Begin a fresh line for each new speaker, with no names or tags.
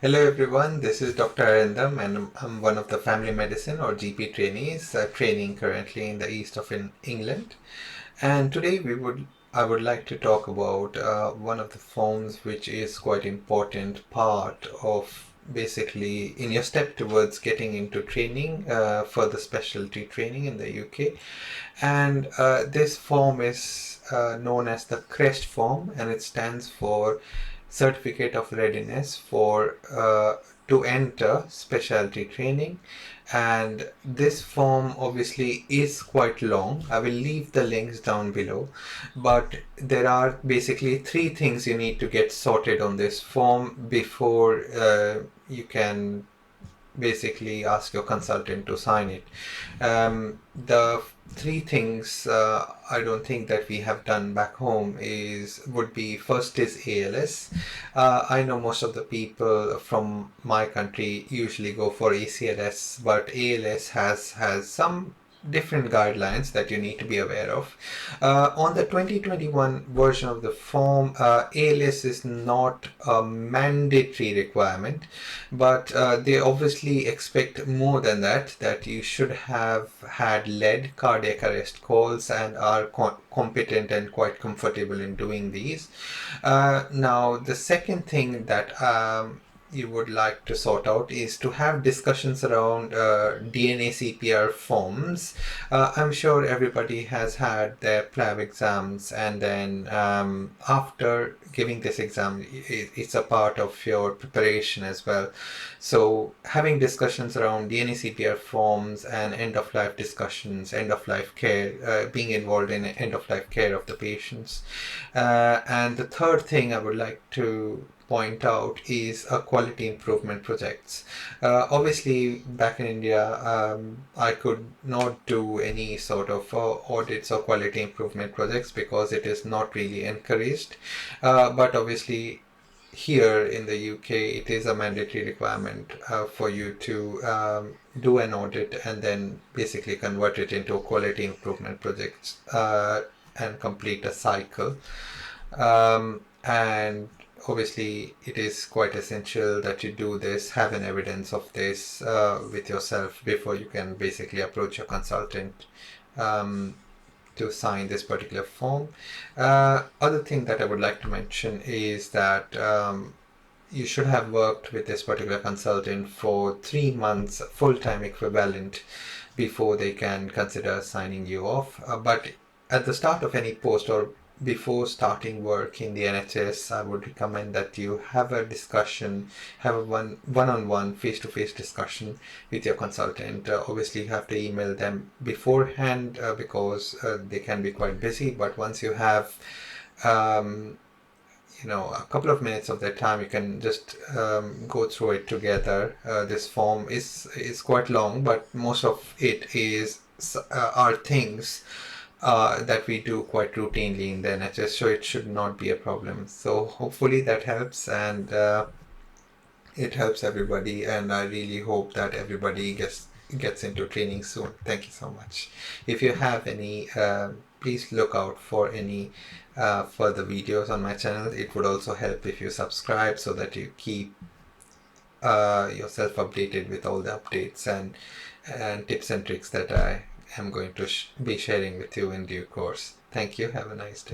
Hello everyone, this is Dr. Arindam and I'm one of the family medicine or GP trainees training currently in the east of England. And today I would like to talk about one of the forms which is quite important part of basically in your step towards getting into training, further specialty training in the UK. And this form is known as the CREST form, and it stands for Certificate of Readiness for to enter specialty training. And this form obviously is quite long. I will leave the links down below, but there are basically three things you need to get sorted on this form before you can basically ask your consultant to sign it. The three things I don't think that we have done back home would be first is ALS. I know most of the people from my country usually go for ACLS, but ALS has some different guidelines that you need to be aware of. On the 2021 version of the form, ALS is not a mandatory requirement, but they obviously expect more than that, that you should have had led cardiac arrest calls and are competent and quite comfortable in doing these. Now, the second thing that you would like to sort out is to have discussions around DNA CPR forms. I'm sure everybody has had their PLAB exams, and then after giving this exam, it's a part of your preparation as well. So having discussions around DNA CPR forms and end-of-life discussions, end-of-life care, being involved in end-of-life care of the patients. And the third thing I would like to point out is quality improvement projects. Obviously, back in India, I could not do any sort of audits or quality improvement projects because it is not really encouraged. But obviously, here in the UK, it is a mandatory requirement for you to do an audit and then basically convert it into a quality improvement project and complete a cycle. And obviously it is quite essential that you do this, have an evidence of this with yourself before you can basically approach your consultant to sign this particular form. Other thing that I would like to mention is that you should have worked with this particular consultant for 3 months full-time equivalent before they can consider signing you off. But at the start of any post or before starting work in the NHS, I would recommend that you have a discussion, have a one-on-one, face-to-face discussion with your consultant. Obviously, you have to email them beforehand because they can be quite busy. But once you have a couple of minutes of their time, you can just go through it together. This form is quite long, but most of it are things that we do quite routinely in the NHS, so it should not be a problem. So hopefully that helps, and it helps everybody, and I really hope that everybody gets into training soon. Thank you so much. If you have any, please look out for any further videos on my channel. It would also help if you subscribe so that you keep yourself updated with all the updates and tips and tricks that I am going to be sharing with you in due course. Thank you. Have a nice day.